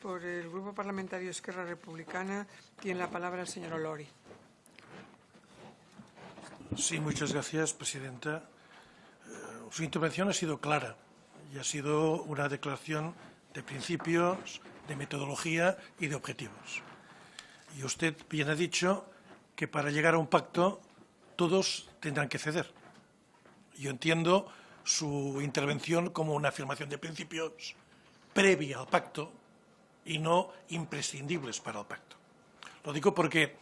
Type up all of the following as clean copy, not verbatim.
Por el Grupo Parlamentario Esquerra Republicana tiene la palabra el señor Olori. Sí, muchas gracias, presidenta. Su intervención ha sido clara y ha sido una declaración de principios, de metodología y de objetivos. Y usted bien ha dicho que para llegar a un pacto todos tendrán que ceder. Yo entiendo su intervención como una afirmación de principios previa al pacto y no imprescindibles para el pacto. Lo digo porque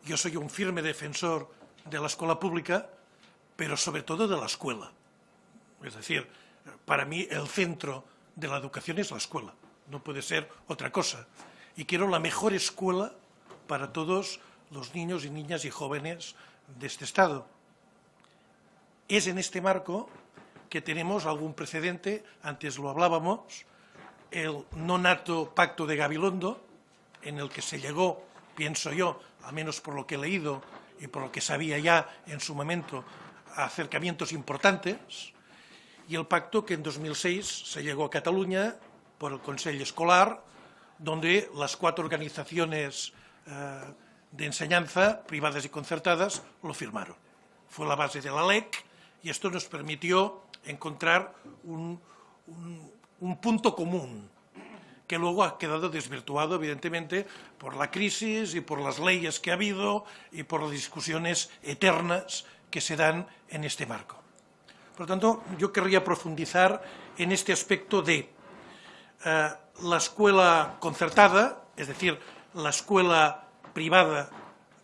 yo soy un firme defensor de la escuela pública, pero sobre todo de la escuela. Es decir, para mí el centro de la educación es la escuela, no puede ser otra cosa. Y quiero la mejor escuela para todos los niños y niñas y jóvenes de este Estado. Es en este marco que tenemos algún precedente, antes lo hablábamos, el no nato Pacto de Gabilondo, en el que se llegó, pienso yo, al menos por lo que he leído y por lo que sabía ya en su momento, a acercamientos importantes, y el pacto que en 2006 se llegó a Cataluña por el Consell Escolar, donde las 4 organizaciones de enseñanza, privadas y concertadas, lo firmaron. Fue la base de la LEC y esto nos permitió encontrar un punto común, que luego ha quedado desvirtuado, evidentemente, por la crisis y por las leyes que ha habido y por las discusiones eternas que se dan en este marco. Por lo tanto, yo querría profundizar en este aspecto de la escuela concertada, es decir, la escuela privada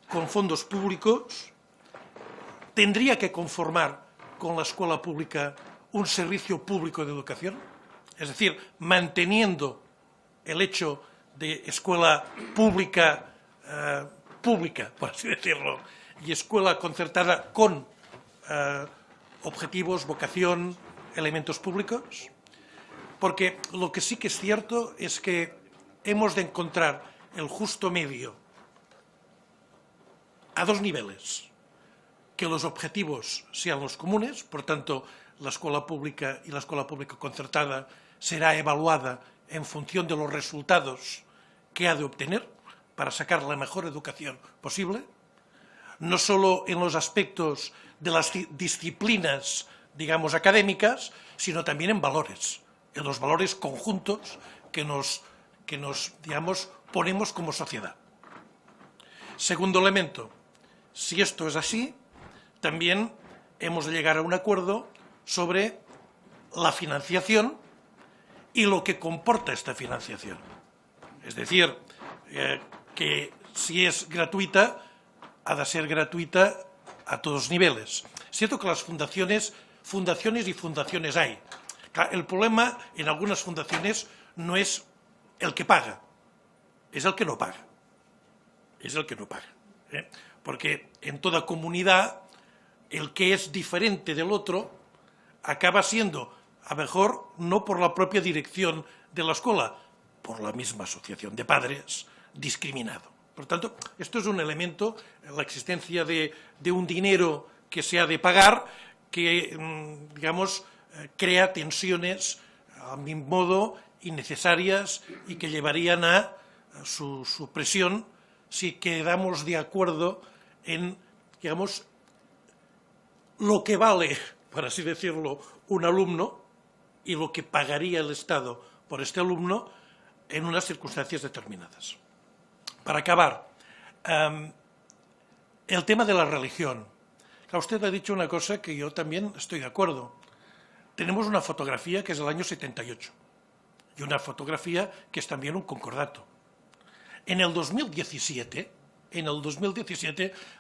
con fondos públicos, tendría que conformar con la escuela pública un servicio público de educación, es decir, manteniendo el hecho de escuela pública, por así decirlo, y escuela concertada con objetivos, vocación, elementos públicos. Porque lo que sí que es cierto es que hemos de encontrar el justo medio a 2 niveles. Que los objetivos sean los comunes, por tanto, la escuela pública y la escuela pública concertada será evaluada en función de los resultados que ha de obtener para sacar la mejor educación posible, no solo en los aspectos de las disciplinas, digamos, académicas, sino también en valores, en los valores conjuntos que nos digamos, ponemos como sociedad. Segundo elemento, si esto es así, también hemos de llegar a un acuerdo sobre la financiación y lo que comporta esta financiación. Es decir, que si es gratuita, ha de ser gratuita a todos los niveles. Es cierto que las fundaciones y fundaciones hay. El problema en algunas fundaciones no es el que paga, es el que no paga. Es el que no paga. Porque en toda comunidad el que es diferente del otro acaba siendo, a lo mejor, no por la propia dirección de la escuela, por la misma asociación de padres, discriminado. Por tanto, esto es un elemento, la existencia de un dinero que se ha de pagar, que, digamos, crea tensiones, a mi modo, innecesarias y que llevarían a su supresión si quedamos de acuerdo en, digamos, lo que vale, por así decirlo, un alumno y lo que pagaría el Estado por este alumno en unas circunstancias determinadas. Para acabar, el tema de la religión. Usted ha dicho una cosa que yo también estoy de acuerdo. Tenemos una fotografía que es del año 78 y una fotografía que es también un concordato. En el 2017,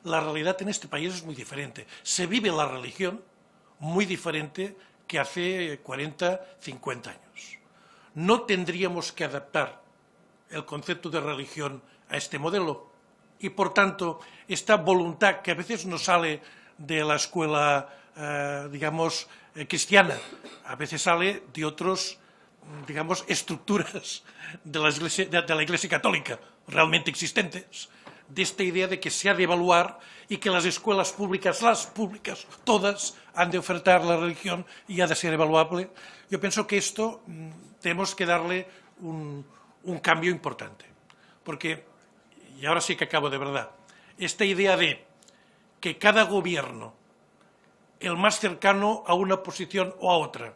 la realidad en este país es muy diferente. Se vive la religión muy diferente que hace 40, 50 años. No tendríamos que adaptar el concepto de religión a este modelo y, por tanto, esta voluntad que a veces nos sale de la escuela, digamos, cristiana, a veces sale de otros, digamos, estructuras de la Iglesia Católica realmente existentes, de esta idea de que se ha de evaluar y que las escuelas públicas, todas, han de ofertar la religión y ha de ser evaluable. Yo pienso que esto tenemos que darle un un cambio importante. Porque, y ahora sí que acabo de verdad, esta idea de que cada gobierno, el más cercano a una posición o a otra,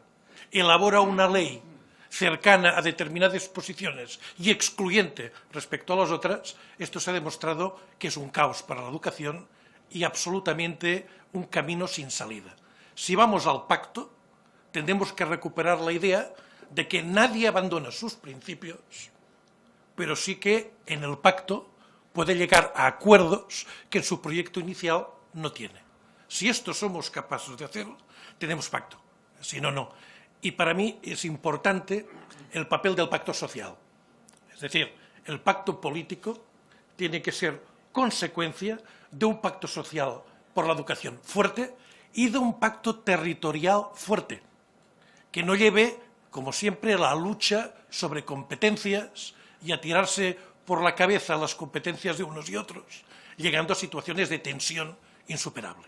elabora una ley cercana a determinadas posiciones y excluyente respecto a las otras, esto se ha demostrado que es un caos para la educación y absolutamente un camino sin salida. Si vamos al pacto, tendremos que recuperar la idea de que nadie abandona sus principios, pero sí que en el pacto puede llegar a acuerdos que en su proyecto inicial no tiene. Si esto somos capaces de hacerlo, tenemos pacto. Si no, no. Y para mí es importante el papel del pacto social. Es decir, el pacto político tiene que ser consecuencia de un pacto social por la educación fuerte y de un pacto territorial fuerte, que no lleve, como siempre, a la lucha sobre competencias y a tirarse por la cabeza las competencias de unos y otros, llegando a situaciones de tensión insuperable.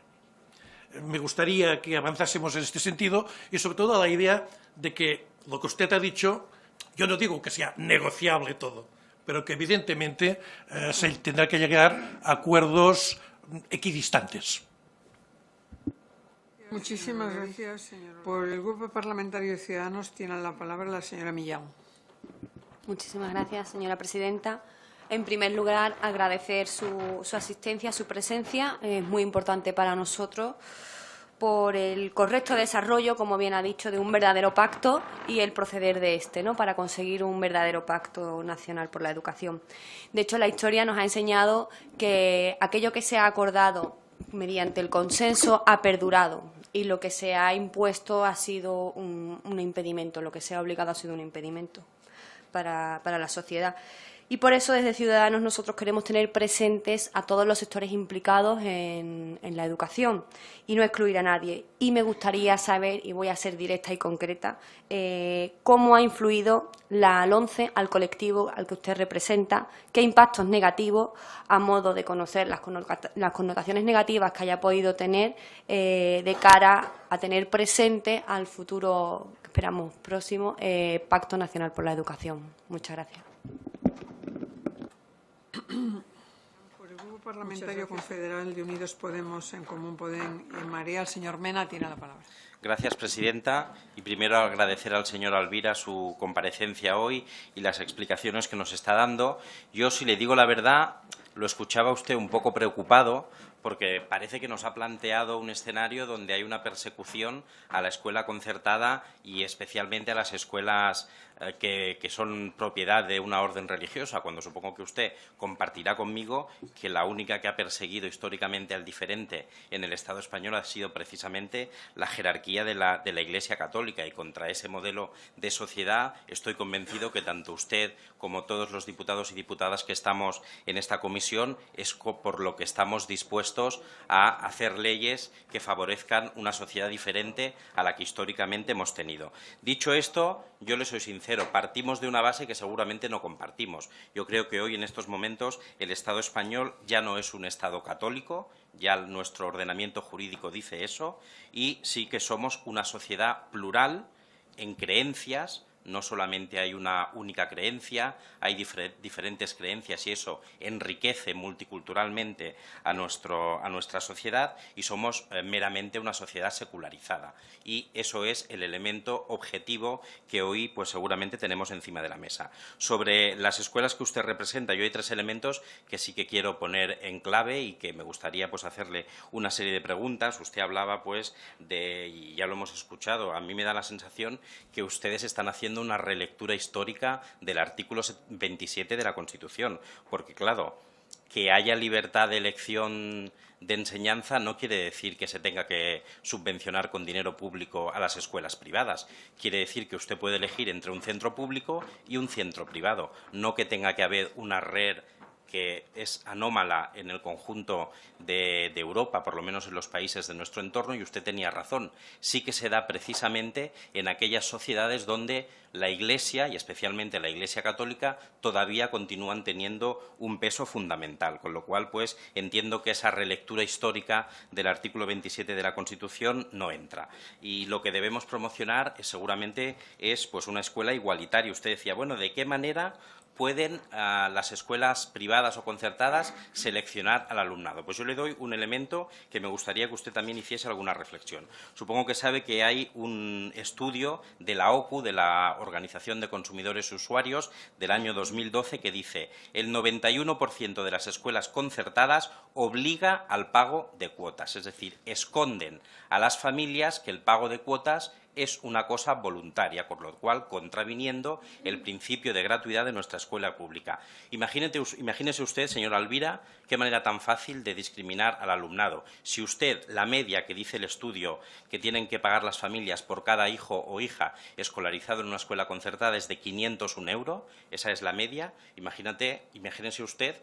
Me gustaría que avanzásemos en este sentido y, sobre todo, a la idea de que lo que usted ha dicho, yo no digo que sea negociable todo, pero que, evidentemente, se tendrá que llegar a acuerdos equidistantes. Muchísimas gracias, señor. Por el Grupo Parlamentario de Ciudadanos tiene la palabra la señora Millán. Muchísimas gracias, señora presidenta. En primer lugar, agradecer su asistencia, su presencia. Es muy importante para nosotros por el correcto desarrollo, como bien ha dicho, de un verdadero pacto y el proceder de este, ¿no?, para conseguir un verdadero pacto nacional por la educación. De hecho, la historia nos ha enseñado que aquello que se ha acordado mediante el consenso ha perdurado y lo que se ha impuesto ha sido un impedimento, lo que se ha obligado ha sido un impedimento para la sociedad. Y por eso, desde Ciudadanos, nosotros queremos tener presentes a todos los sectores implicados en la educación y no excluir a nadie. Y me gustaría saber, y voy a ser directa y concreta, cómo ha influido la LOMCE al colectivo al que usted representa, qué impactos negativos, a modo de conocer las connotaciones negativas que haya podido tener de cara a tener presente al futuro, que esperamos próximo, Pacto Nacional por la Educación. Muchas gracias. Por el Grupo Parlamentario Confederal de Unidos Podemos, En Común Podem y Marea, el señor Mena tiene la palabra. Gracias, presidenta. Y primero agradecer al señor Alvira su comparecencia hoy y las explicaciones que nos está dando. Yo, si le digo la verdad, lo escuchaba usted un poco preocupado porque parece que nos ha planteado un escenario donde hay una persecución a la escuela concertada y especialmente a las escuelas que son propiedad de una orden religiosa, cuando supongo que usted compartirá conmigo que la única que ha perseguido históricamente al diferente en el Estado español ha sido precisamente la jerarquía de la Iglesia católica, y contra ese modelo de sociedad estoy convencido que tanto usted como todos los diputados y diputadas que estamos en esta comisión es por lo que estamos dispuestos a hacer leyes que favorezcan una sociedad diferente a la que históricamente hemos tenido. Dicho esto, yo le soy sincero, partimos de una base que seguramente no compartimos. Yo creo que hoy, en estos momentos, el Estado español ya no es un Estado católico, ya nuestro ordenamiento jurídico dice eso, y sí que somos una sociedad plural en creencias. No solamente hay una única creencia, hay diferentes creencias y eso enriquece multiculturalmente a nuestra sociedad, y somos meramente una sociedad secularizada. Y eso es el elemento objetivo que hoy pues seguramente tenemos encima de la mesa. Sobre las escuelas que usted representa, yo hay tres elementos que sí que quiero poner en clave y que me gustaría pues hacerle una serie de preguntas. Usted hablaba pues y ya lo hemos escuchado, a mí me da la sensación que ustedes están haciendo una relectura histórica del artículo 27 de la Constitución, porque claro, que haya libertad de elección de enseñanza no quiere decir que se tenga que subvencionar con dinero público a las escuelas privadas. Quiere decir que usted puede elegir entre un centro público y un centro privado, no que tenga que haber una red que es anómala en el conjunto de Europa, por lo menos en los países de nuestro entorno, y usted tenía razón. Sí que se da precisamente en aquellas sociedades donde la Iglesia, y especialmente la Iglesia católica, todavía continúan teniendo un peso fundamental, con lo cual pues entiendo que esa relectura histórica del artículo 27 de la Constitución no entra. Y lo que debemos promocionar seguramente es pues una escuela igualitaria. Usted decía, bueno, ¿de qué manera pueden las escuelas privadas o concertadas seleccionar al alumnado. Pues yo le doy un elemento que me gustaría que usted también hiciese alguna reflexión. Supongo que sabe que hay un estudio de la OCU, de la Organización de Consumidores y Usuarios, del año 2012, que dice el 91% de las escuelas concertadas obliga al pago de cuotas, es decir, esconden a las familias que el pago de cuotas es una cosa voluntaria, con lo cual contraviniendo el principio de gratuidad de nuestra escuela pública. Imagínese usted, señora Alvira, qué manera tan fácil de discriminar al alumnado. Si usted, la media que dice el estudio que tienen que pagar las familias por cada hijo o hija escolarizado en una escuela concertada es de 501 €, esa es la media, imagínese usted,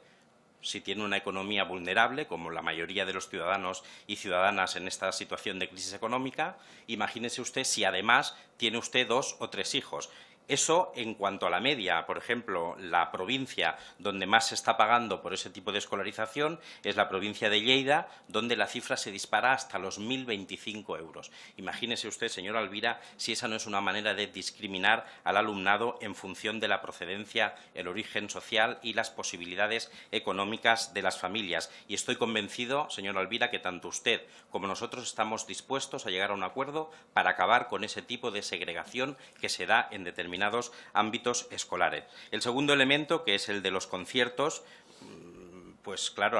si tiene una economía vulnerable, como la mayoría de los ciudadanos y ciudadanas en esta situación de crisis económica, imagínese usted si además tiene usted 2 o 3 hijos. Eso, en cuanto a la media, por ejemplo, la provincia donde más se está pagando por ese tipo de escolarización es la provincia de Lleida, donde la cifra se dispara hasta los 1.025 €. Imagínese usted, señora Alvira, si esa no es una manera de discriminar al alumnado en función de la procedencia, el origen social y las posibilidades económicas de las familias. Y estoy convencido, señora Alvira, que tanto usted como nosotros estamos dispuestos a llegar a un acuerdo para acabar con ese tipo de segregación que se da en determinados ámbitos escolares. El segundo elemento, que es el de los conciertos, pues claro,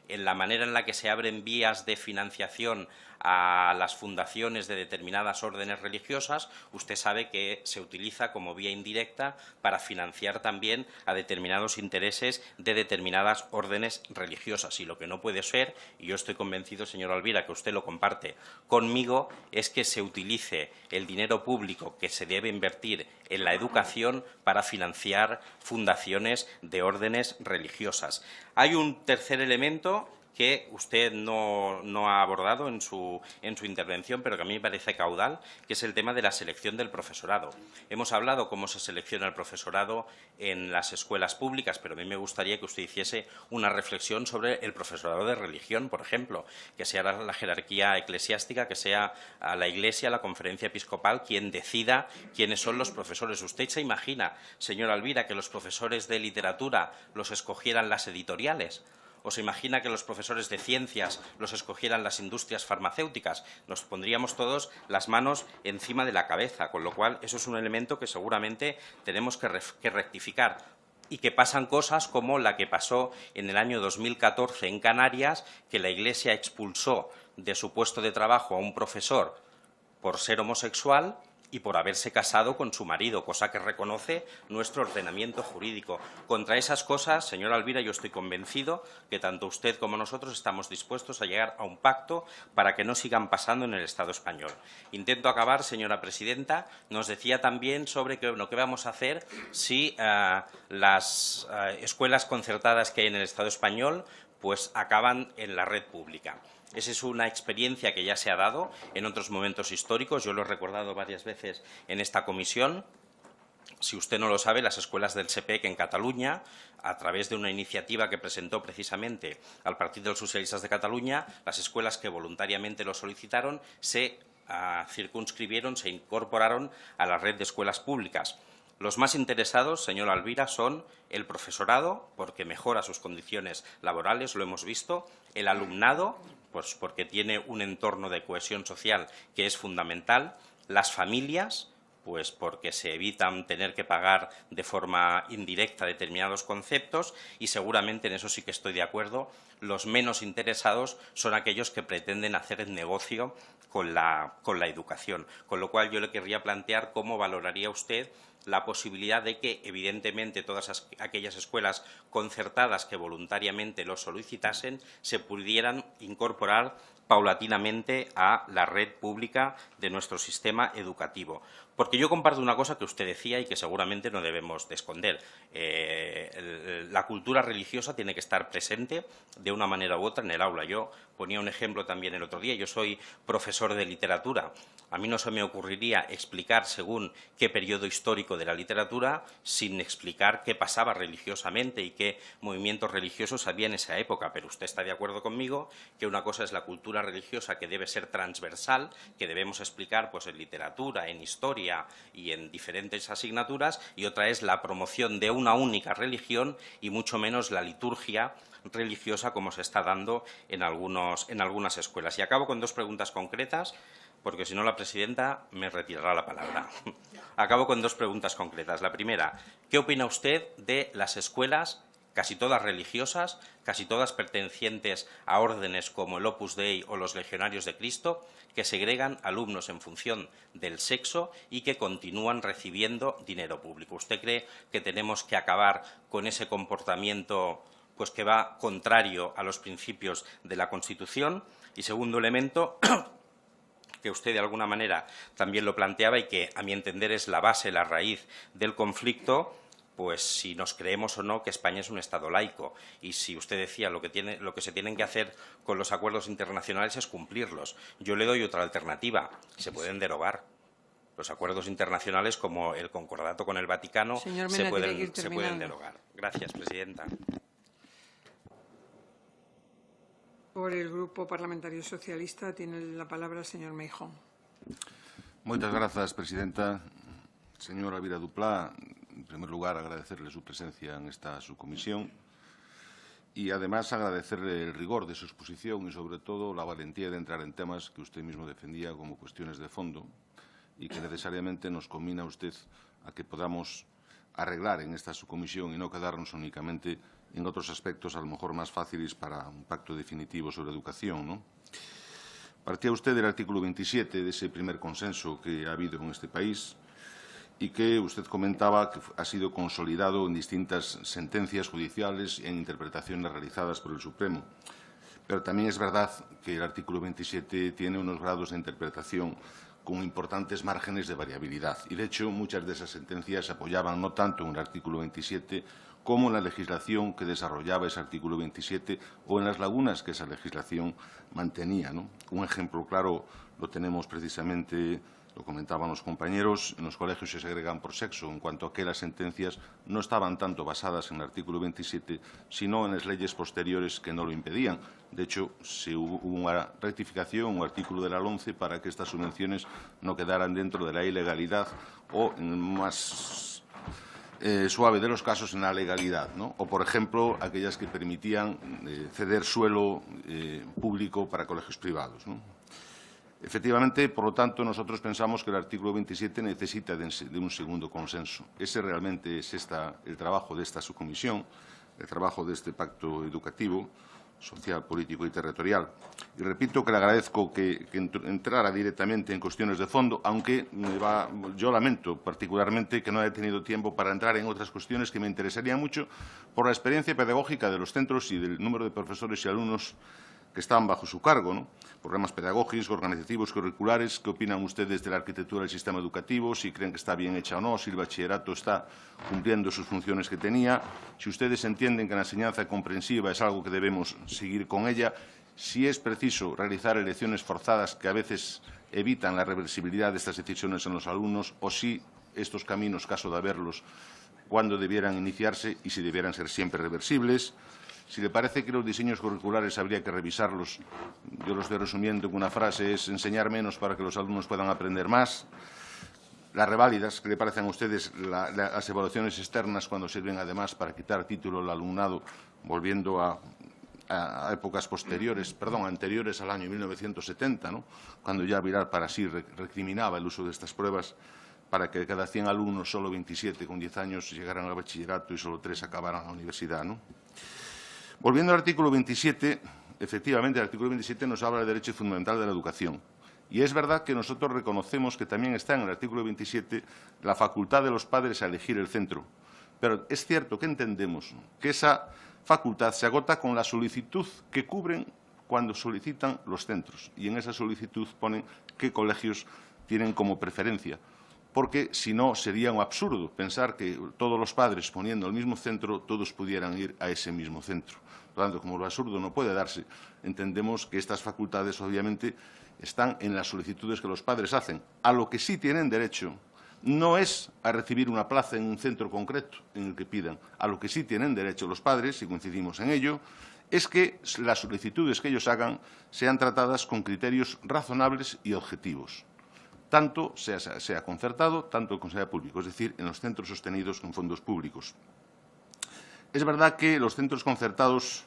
en la manera en la que se abren vías de financiación a las fundaciones de determinadas órdenes religiosas, usted sabe que se utiliza como vía indirecta para financiar también a determinados intereses de determinadas órdenes religiosas. Y lo que no puede ser, y yo estoy convencido, señor Alvira, que usted lo comparte conmigo, es que se utilice el dinero público que se debe invertir en la educación para financiar fundaciones de órdenes religiosas. Hay un tercer elemento que usted no ha abordado en su intervención, pero que a mí me parece caudal, que es el tema de la selección del profesorado. Hemos hablado cómo se selecciona el profesorado en las escuelas públicas, pero a mí me gustaría que usted hiciese una reflexión sobre el profesorado de religión, por ejemplo, que sea la jerarquía eclesiástica, que sea la Iglesia, la Conferencia Episcopal, quien decida quiénes son los profesores. ¿Usted se imagina, señora Alvira, que los profesores de literatura los escogieran las editoriales? ¿O se imagina que los profesores de ciencias los escogieran las industrias farmacéuticas? Nos pondríamos todos las manos encima de la cabeza, con lo cual eso es un elemento que seguramente tenemos que rectificar. Y que pasan cosas como la que pasó en el año 2014 en Canarias, que la Iglesia expulsó de su puesto de trabajo a un profesor por ser homosexual y por haberse casado con su marido, cosa que reconoce nuestro ordenamiento jurídico. Contra esas cosas, señora Alvira, yo estoy convencido que tanto usted como nosotros estamos dispuestos a llegar a un pacto para que no sigan pasando en el Estado español. Intento acabar, señora presidenta. Nos decía también sobre qué vamos a hacer si las escuelas concertadas que hay en el Estado español pues acaban en la red pública. Esa es una experiencia que ya se ha dado en otros momentos históricos. Yo lo he recordado varias veces en esta comisión. Si usted no lo sabe, las escuelas del SEPEC en Cataluña, a través de una iniciativa que presentó precisamente al Partido de los Socialistas de Cataluña, las escuelas que voluntariamente lo solicitaron se circunscribieron, se incorporaron a la red de escuelas públicas. Los más interesados, señora Alvira, son el profesorado, porque mejora sus condiciones laborales, lo hemos visto, el alumnado, pues porque tiene un entorno de cohesión social que es fundamental, las familias, pues porque se evitan tener que pagar de forma indirecta determinados conceptos y seguramente en eso sí que estoy de acuerdo. Los menos interesados son aquellos que pretenden hacer el negocio con la educación. Con lo cual yo le querría plantear cómo valoraría usted la posibilidad de que, evidentemente, todas aquellas escuelas concertadas que voluntariamente lo solicitasen se pudieran incorporar paulatinamente a la red pública de nuestro sistema educativo. Porque yo comparto una cosa que usted decía y que seguramente no debemos de esconder. La cultura religiosa tiene que estar presente de una manera u otra en el aula. Yo ponía un ejemplo también el otro día. Yo soy profesor de literatura. A mí no se me ocurriría explicar según qué periodo histórico de la literatura sin explicar qué pasaba religiosamente y qué movimientos religiosos había en esa época. Pero usted está de acuerdo conmigo que una cosa es la cultura asignatura religiosa que debe ser transversal, que debemos explicar pues, en literatura, en historia y en diferentes asignaturas, y otra es la promoción de una única religión y mucho menos la liturgia religiosa como se está dando en algunas escuelas. Y acabo con dos preguntas concretas, porque si no la presidenta me retirará la palabra. Acabo con dos preguntas concretas. La primera, ¿qué opina usted de las escuelas, casi todas religiosas, casi todas pertenecientes a órdenes como el Opus Dei o los Legionarios de Cristo, que segregan alumnos en función del sexo y que continúan recibiendo dinero público? ¿Usted cree que tenemos que acabar con ese comportamiento pues que va contrario a los principios de la Constitución? Y segundo elemento, que usted de alguna manera también lo planteaba y que a mi entender es la base, la raíz del conflicto, pues si nos creemos o no que España es un Estado laico. Y si usted decía lo que se tienen que hacer con los acuerdos internacionales es cumplirlos. Yo le doy otra alternativa, se pueden derogar. Los acuerdos internacionales, como el concordato con el Vaticano, se pueden derogar. Gracias, presidenta. Por el Grupo Parlamentario Socialista tiene la palabra el señor Meijón. Moitas grazas, presidenta. Señora Elvira Duplá, en primer lugar, agradecerle su presencia en esta subcomisión y, además, agradecerle el rigor de su exposición y, sobre todo, la valentía de entrar en temas que usted mismo defendía como cuestiones de fondo y que necesariamente nos conmina usted a que podamos arreglar en esta subcomisión y no quedarnos únicamente en otros aspectos a lo mejor más fáciles para un pacto definitivo sobre educación, ¿no? Partía usted del artículo 27 de ese primer consenso que ha habido en este país y que usted comentaba que ha sido consolidado en distintas sentencias judiciales y en interpretaciones realizadas por el Supremo. Pero también es verdad que el artículo 27 tiene unos grados de interpretación con importantes márgenes de variabilidad. Y, de hecho, muchas de esas sentencias se apoyaban no tanto en el artículo 27 como en la legislación que desarrollaba ese artículo 27 o en las lagunas que esa legislación mantenía, ¿no? Un ejemplo claro lo tenemos precisamente, lo comentaban los compañeros, en los colegios se segregan por sexo, en cuanto a que las sentencias no estaban tanto basadas en el artículo 27, sino en las leyes posteriores que no lo impedían. De hecho, hubo una rectificación, un artículo de la LOMCE, para que estas subvenciones no quedaran dentro de la ilegalidad o, en más suave de los casos, en la legalidad, ¿no? O, por ejemplo, aquellas que permitían ceder suelo público para colegios privados, ¿no? Efectivamente, por lo tanto, nosotros pensamos que el artículo 27 necesita de un segundo consenso. Ese realmente es el trabajo de esta subcomisión, el trabajo de este pacto educativo, social, político y territorial. Y repito que le agradezco que entrara directamente en cuestiones de fondo, aunque yo lamento particularmente que no haya tenido tiempo para entrar en otras cuestiones que me interesarían mucho por la experiencia pedagógica de los centros y del número de profesores y alumnos que están bajo su cargo, ¿no? Programas pedagógicos, organizativos, curriculares. ¿Qué opinan ustedes de la arquitectura del sistema educativo? Si creen que está bien hecha o no, si el bachillerato está cumpliendo sus funciones que tenía, si ustedes entienden que la enseñanza comprensiva es algo que debemos seguir con ella, si es preciso realizar elecciones forzadas que a veces evitan la reversibilidad de estas decisiones en los alumnos, o si estos caminos, caso de haberlos, cuándo debieran iniciarse y si debieran ser siempre reversibles. Si le parece que los diseños curriculares habría que revisarlos, yo lo estoy resumiendo en una frase, es enseñar menos para que los alumnos puedan aprender más. Las reválidas, ¿qué le parecen a ustedes las evaluaciones externas cuando sirven además para quitar título al alumnado, volviendo a épocas anteriores al año 1970, ¿no? Cuando ya Vilar para sí recriminaba el uso de estas pruebas para que de cada 100 alumnos solo 27 con 10 años llegaran al bachillerato y solo 3 acabaran la universidad, ¿no? Volviendo al artículo 27, efectivamente, el artículo 27 nos habla del derecho fundamental de la educación. Y es verdad que nosotros reconocemos que también está en el artículo 27 la facultad de los padres a elegir el centro. Pero es cierto que entendemos que esa facultad se agota con la solicitud que cubren cuando solicitan los centros. Y en esa solicitud ponen qué colegios tienen como preferencia. Porque, si no, sería un absurdo pensar que todos los padres, poniendo el mismo centro, todos pudieran ir a ese mismo centro. Por lo tanto, como lo absurdo no puede darse, entendemos que estas facultades, obviamente, están en las solicitudes que los padres hacen. A lo que sí tienen derecho no es a recibir una plaza en un centro concreto en el que pidan. A lo que sí tienen derecho los padres, si coincidimos en ello, es que las solicitudes que ellos hagan sean tratadas con criterios razonables y objetivos, tanto sea concertado, tanto que sea público, es decir, en los centros sostenidos con fondos públicos. Es verdad que los centros concertados,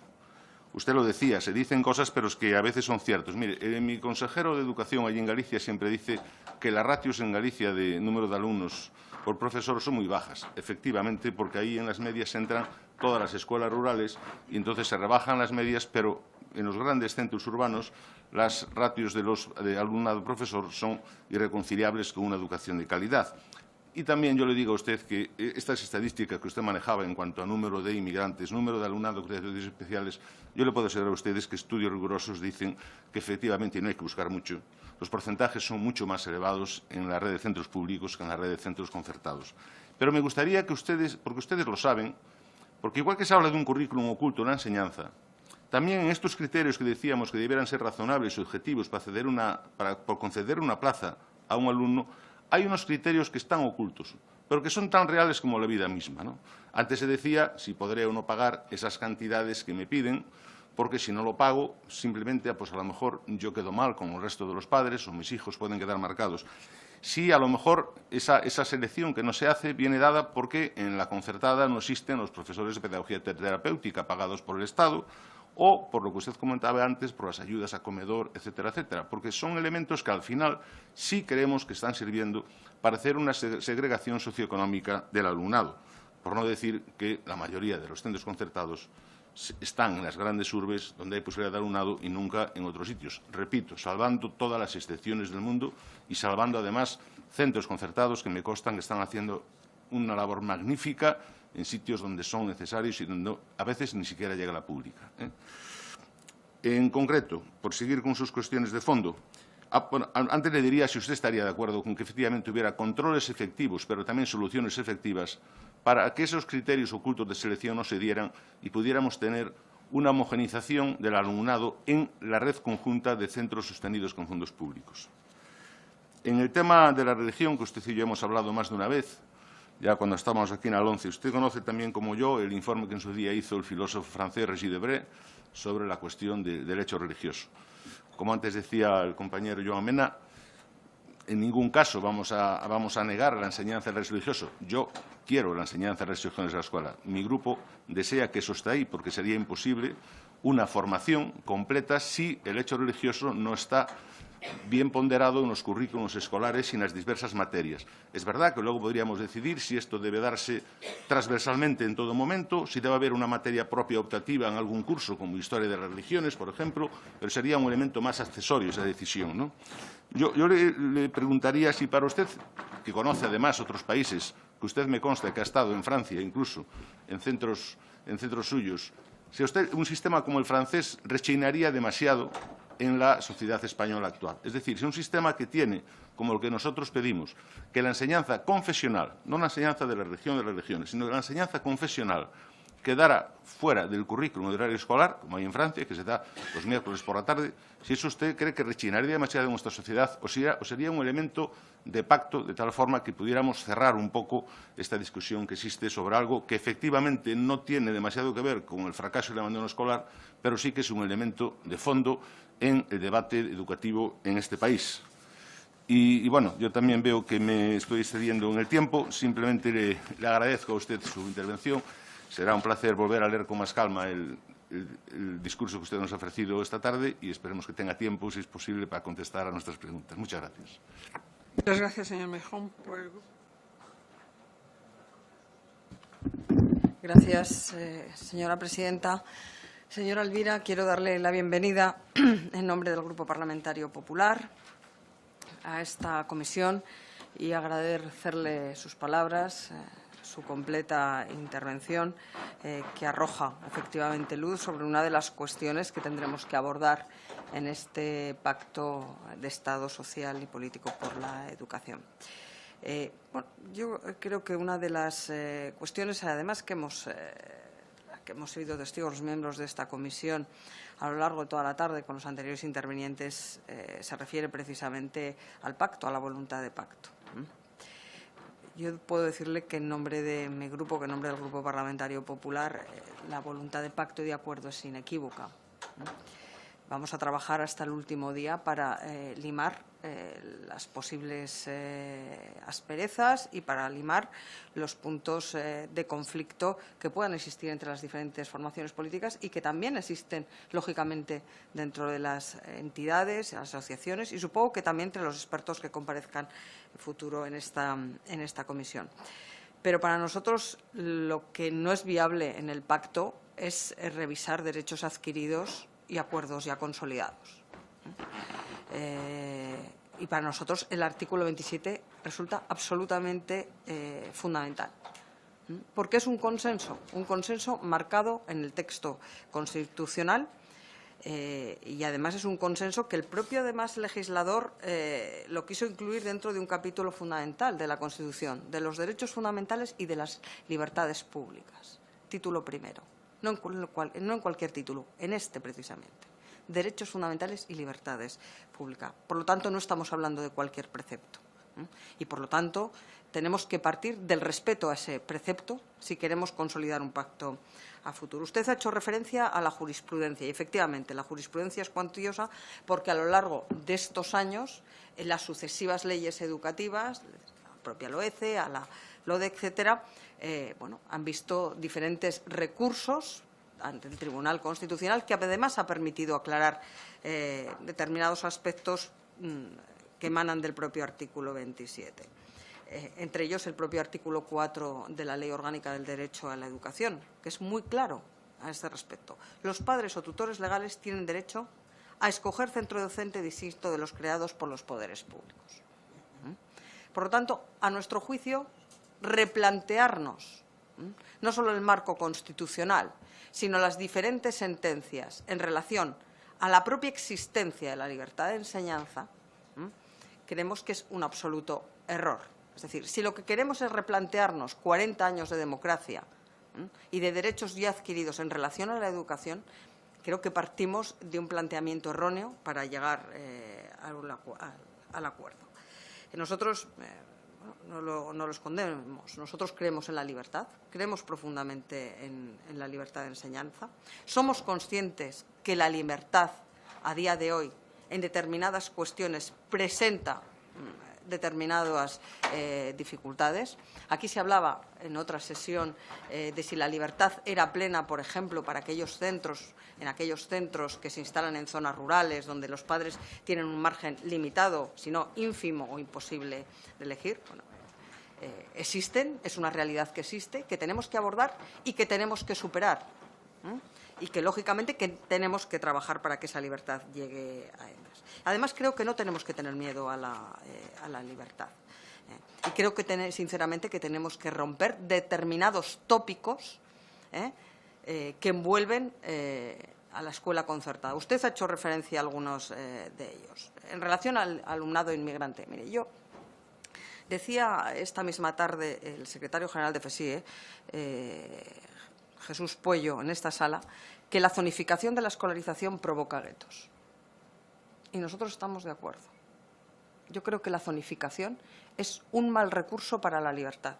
usted lo decía, se dicen cosas, pero es que a veces son ciertos. Mire, mi consejero de Educación allí en Galicia siempre dice que las ratios en Galicia de número de alumnos por profesor son muy bajas, efectivamente, porque ahí en las medias entran todas las escuelas rurales y entonces se rebajan las medias, pero en los grandes centros urbanos las ratios de alumnado-profesor son irreconciliables con una educación de calidad. Y también yo le digo a usted que estas estadísticas que usted manejaba en cuanto a número de inmigrantes, número de alumnado con necesidades especiales, yo le puedo asegurar a ustedes que estudios rigurosos dicen que efectivamente no hay que buscar mucho. Los porcentajes son mucho más elevados en la red de centros públicos que en la red de centros concertados. Pero me gustaría que ustedes, porque ustedes lo saben, porque igual que se habla de un currículum oculto en la enseñanza, también en estos criterios que decíamos que debieran ser razonables y objetivos para conceder una plaza a un alumno, hay unos criterios que están ocultos, pero que son tan reales como la vida misma, ¿no? Antes se decía si podré o no pagar esas cantidades que me piden, porque si no lo pago, simplemente pues a lo mejor yo quedo mal con el resto de los padres o mis hijos pueden quedar marcados. Sí, a lo mejor esa selección que no se hace viene dada porque en la concertada no existen los profesores de pedagogía terapéutica pagados por el Estado, o, por lo que usted comentaba antes, por las ayudas a comedor, etcétera, etcétera, porque son elementos que al final sí creemos que están sirviendo para hacer una segregación socioeconómica del alumnado, por no decir que la mayoría de los centros concertados están en las grandes urbes donde hay posibilidad de alumnado y nunca en otros sitios. Repito, salvando todas las excepciones del mundo y salvando además centros concertados que me constan que están haciendo una labor magnífica en sitios donde son necesarios y donde a veces ni siquiera llega la pública. En concreto, por seguir con sus cuestiones de fondo, bueno, antes le diría si usted estaría de acuerdo con que efectivamente hubiera controles efectivos, pero también soluciones efectivas para que esos criterios ocultos de selección no se dieran y pudiéramos tener una homogeneización del alumnado en la red conjunta de centros sostenidos con fondos públicos. En el tema de la religión, que usted y yo hemos hablado más de una vez, ya cuando estábamos aquí en Alonce, usted conoce también como yo el informe que en su día hizo el filósofo francés Régis Debray sobre la cuestión del hecho religioso. Como antes decía el compañero Joan Mena, en ningún caso vamos a negar la enseñanza del religioso. Yo quiero la enseñanza de religiones en la escuela. Mi grupo desea que eso esté ahí, porque sería imposible una formación completa si el hecho religioso no está bien ponderado en los currículos escolares y en las diversas materias. Es verdad que luego podríamos decidir si esto debe darse transversalmente en todo momento, si debe haber una materia propia optativa en algún curso, como Historia de las Religiones, por ejemplo, pero sería un elemento más accesorio esa decisión, ¿no? Yo le preguntaría si para usted, que conoce además otros países, que usted me consta que ha estado en Francia incluso, en centros suyos, si a usted un sistema como el francés rechinaría demasiado en la sociedad española actual. Es decir, si un sistema que tiene, como el que nosotros pedimos, que la enseñanza confesional, no la enseñanza de la religión de las religiones, sino la enseñanza confesional, quedara fuera del currículum del horario escolar, como hay en Francia, que se da los miércoles por la tarde, si eso usted cree que rechinaría demasiado en nuestra sociedad o sería un elemento de pacto de tal forma que pudiéramos cerrar un poco esta discusión que existe sobre algo que efectivamente no tiene demasiado que ver con el fracaso y el abandono escolar, pero sí que es un elemento de fondo en el debate educativo en este país. Y bueno, yo también veo que me estoy excediendo en el tiempo. Simplemente le agradezco a usted su intervención. Será un placer volver a leer con más calma el discurso que usted nos ha ofrecido esta tarde y esperemos que tenga tiempo, si es posible, para contestar a nuestras preguntas. Muchas gracias. Muchas gracias, señor Mejón. Gracias, señora presidenta. Señora Elvira, quiero darle la bienvenida en nombre del Grupo Parlamentario Popular a esta comisión y agradecerle sus palabras, su completa intervención, que arroja efectivamente luz sobre una de las cuestiones que tendremos que abordar en este pacto de Estado social y político por la educación. Bueno, yo creo que una de las cuestiones, además, que hemos sido testigos los miembros de esta comisión a lo largo de toda la tarde con los anteriores intervinientes, se refiere precisamente al pacto, a la voluntad de pacto. Yo puedo decirle que en nombre de mi grupo, que en nombre del Grupo Parlamentario Popular, la voluntad de pacto y de acuerdo es inequívoca. Vamos a trabajar hasta el último día para limar las posibles asperezas y para limar los puntos de conflicto que puedan existir entre las diferentes formaciones políticas y que también existen, lógicamente, dentro de las entidades, asociaciones y supongo que también entre los expertos que comparezcan en futuro en esta comisión. Pero para nosotros lo que no es viable en el pacto es revisar derechos adquiridos y acuerdos ya consolidados. Y para nosotros el artículo 27 resulta absolutamente fundamental. Porque es un consenso marcado en el texto constitucional y además es un consenso que el propio además legislador lo quiso incluir dentro de un capítulo fundamental de la Constitución, de los derechos fundamentales y de las libertades públicas. Título primero. No en cualquier título, en este precisamente. Derechos fundamentales y libertades públicas. Por lo tanto, no estamos hablando de cualquier precepto. Y, por lo tanto, tenemos que partir del respeto a ese precepto si queremos consolidar un pacto a futuro. Usted ha hecho referencia a la jurisprudencia y, efectivamente, la jurisprudencia es cuantiosa porque a lo largo de estos años, en las sucesivas leyes educativas, la propia LOECE, a la LODE, etcétera, han visto diferentes recursos ante el Tribunal Constitucional que además ha permitido aclarar determinados aspectos que emanan del propio artículo 27. Entre ellos el propio artículo 4 de la Ley Orgánica del Derecho a la Educación, que es muy claro a este respecto. Los padres o tutores legales tienen derecho a escoger centro docente distinto de los creados por los poderes públicos. Por lo tanto, a nuestro juicio, replantearnos no solo el marco constitucional, sino las diferentes sentencias en relación a la propia existencia de la libertad de enseñanza, creemos que es un absoluto error. Es decir, si lo que queremos es replantearnos 40 años de democracia y de derechos ya adquiridos en relación a la educación, creo que partimos de un planteamiento erróneo para llegar al acuerdo. Nosotros no lo escondemos. Nosotros creemos en la libertad, creemos profundamente en la libertad de enseñanza. Somos conscientes que la libertad, a día de hoy, en determinadas cuestiones, presenta determinadas dificultades. Aquí se hablaba en otra sesión de si la libertad era plena, por ejemplo, para aquellos centros, en aquellos centros que se instalan en zonas rurales, donde los padres tienen un margen limitado, si no ínfimo o imposible de elegir. Bueno, existen, es una realidad que existe, que tenemos que abordar y que tenemos que superar. Y que, lógicamente, que tenemos que trabajar para que esa libertad llegue a ellas. Además, creo que no tenemos que tener miedo a la libertad. Y creo que, sinceramente, que tenemos que romper determinados tópicos que envuelven a la escuela concertada. Usted ha hecho referencia a algunos de ellos. En relación al alumnado inmigrante, mire, yo decía esta misma tarde el secretario general de FESIE, Jesús Puello, en esta sala, que la zonificación de la escolarización provoca guetos. Y nosotros estamos de acuerdo. Yo creo que la zonificación es un mal recurso para la libertad,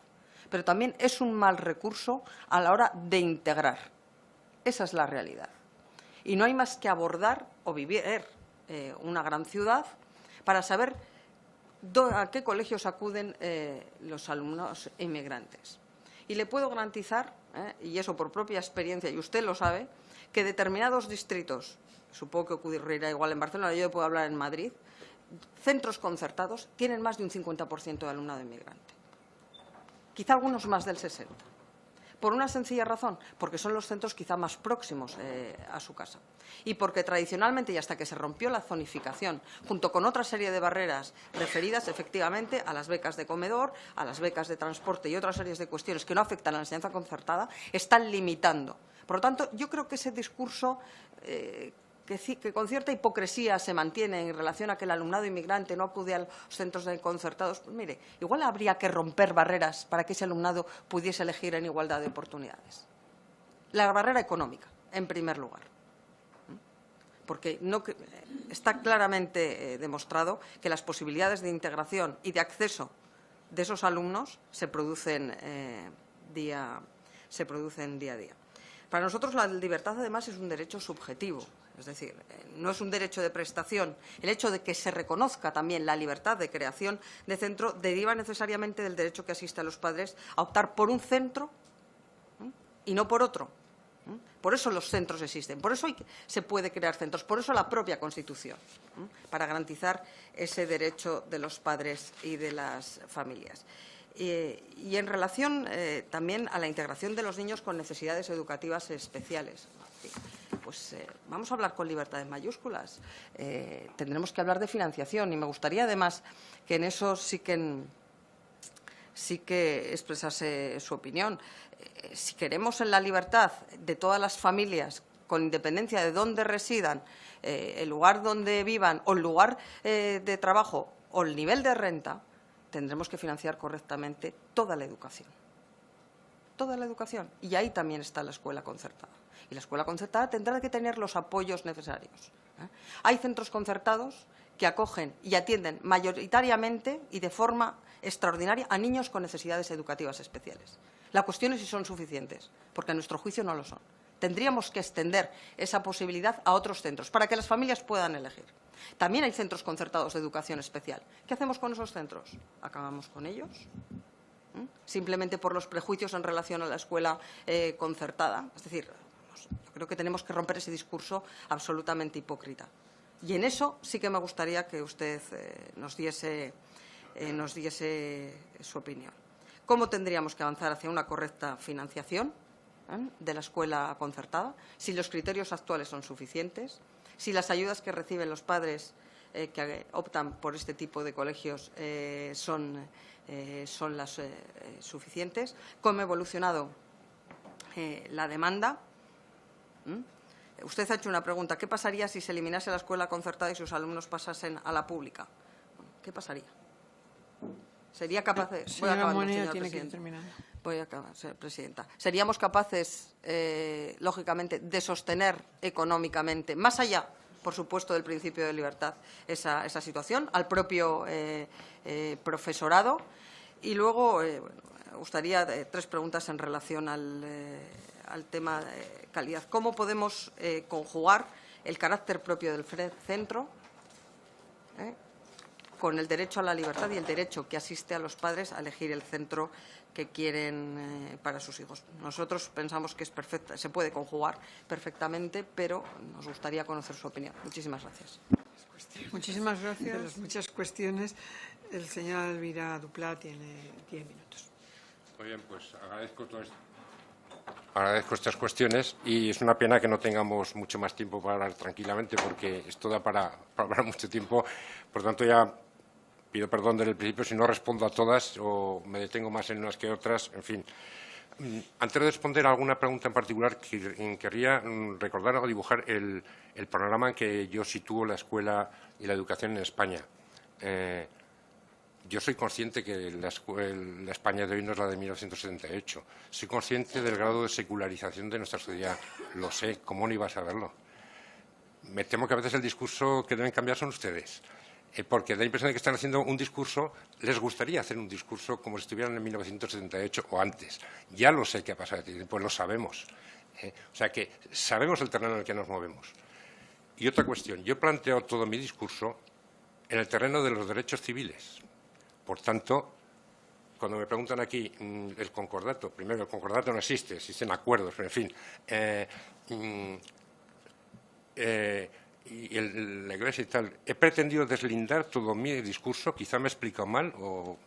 pero también es un mal recurso a la hora de integrar. Esa es la realidad. Y no hay más que abordar o vivir una gran ciudad para saber a qué colegios acuden los alumnos inmigrantes. Y le puedo garantizar, y eso por propia experiencia, y usted lo sabe, que determinados distritos, supongo que ocurrirá igual en Barcelona, yo puedo hablar en Madrid, centros concertados tienen más de un 50% de alumnado inmigrante. Quizá algunos más del 60%. Por una sencilla razón, porque son los centros quizá más próximos a su casa. Y porque tradicionalmente, y hasta que se rompió la zonificación, junto con otra serie de barreras referidas efectivamente a las becas de comedor, a las becas de transporte y otras series de cuestiones que no afectan a la enseñanza concertada, están limitando. Por lo tanto, yo creo que ese discurso que con cierta hipocresía se mantiene en relación a que el alumnado inmigrante no acude a los centros concertados, pues mire, igual habría que romper barreras para que ese alumnado pudiese elegir en igualdad de oportunidades. La barrera económica, en primer lugar. Porque está claramente demostrado que las posibilidades de integración y de acceso de esos alumnos se producen día a día. Para nosotros la libertad, además, es un derecho subjetivo. Es decir, no es un derecho de prestación. El hecho de que se reconozca también la libertad de creación de centro deriva necesariamente del derecho que asiste a los padres a optar por un centro y no por otro. Por eso los centros existen, por eso se puede crear centros, por eso la propia Constitución, para garantizar ese derecho de los padres y de las familias. Y en relación también a la integración de los niños con necesidades educativas especiales. Pues vamos a hablar con libertad en mayúsculas. Tendremos que hablar de financiación y me gustaría además que en eso sí que expresase su opinión. Si queremos en la libertad de todas las familias, con independencia de dónde residan, el lugar donde vivan o el lugar de trabajo o el nivel de renta, tendremos que financiar correctamente toda la educación. Toda la educación. Y ahí también está la escuela concertada. Y la escuela concertada tendrá que tener los apoyos necesarios. Hay centros concertados que acogen y atienden mayoritariamente y de forma extraordinaria a niños con necesidades educativas especiales. La cuestión es si son suficientes, porque a nuestro juicio no lo son. Tendríamos que extender esa posibilidad a otros centros para que las familias puedan elegir. También hay centros concertados de educación especial. ¿Qué hacemos con esos centros? ¿Acabamos con ellos? Simplemente por los prejuicios en relación a la escuela concertada. Es decir, yo creo que tenemos que romper ese discurso absolutamente hipócrita. Y en eso sí que me gustaría que usted nos diese su opinión. ¿Cómo tendríamos que avanzar hacia una correcta financiación de la escuela concertada? Si los criterios actuales son suficientes, si las ayudas que reciben los padres que optan por este tipo de colegios son las suficientes, cómo ha evolucionado la demanda. Usted ha hecho una pregunta: ¿qué pasaría si se eliminase la escuela concertada y sus alumnos pasasen a la pública? ¿Qué pasaría? ¿Sería capaz de...? Señora Moneo, tiene que ir terminando. Voy a acabar, señora presidenta. ¿Seríamos capaces, lógicamente, de sostener económicamente, más allá, por supuesto, del principio de libertad, esa situación, al propio profesorado? Y luego, me gustaría tres preguntas en relación al tema de calidad. ¿Cómo podemos conjugar el carácter propio del centro con el derecho a la libertad y el derecho que asiste a los padres a elegir el centro que quieren para sus hijos? Nosotros pensamos que es perfecta, se puede conjugar perfectamente, pero nos gustaría conocer su opinión. Muchísimas gracias. Muchísimas gracias. De las muchas cuestiones, el señor Alvira Duplá tiene 10 minutos. Muy bien, pues agradezco estas cuestiones y es una pena que no tengamos mucho más tiempo para hablar tranquilamente, porque esto da para hablar mucho tiempo. Por tanto, ya pido perdón desde el principio si no respondo a todas o me detengo más en unas que otras. En fin, antes de responder a alguna pregunta en particular, querría recordar o dibujar el panorama en que yo sitúo la escuela y la educación en España. Yo soy consciente que la España de hoy no es la de 1978. Soy consciente del grado de secularización de nuestra sociedad. Lo sé, ¿cómo no iba a saberlo? Me temo que a veces el discurso que deben cambiar son ustedes, porque da la impresión de que están haciendo un discurso, les gustaría hacer un discurso como si estuvieran en 1978 o antes. Ya lo sé que ha pasado, pues lo sabemos. O sea que sabemos el terreno en el que nos movemos. Y otra cuestión, yo planteo todo mi discurso en el terreno de los derechos civiles. Por tanto, cuando me preguntan aquí el concordato, primero, el concordato no existe, existen acuerdos, pero en fin. Y la Iglesia y tal, he pretendido deslindar todo mi discurso, quizá me he explicado mal o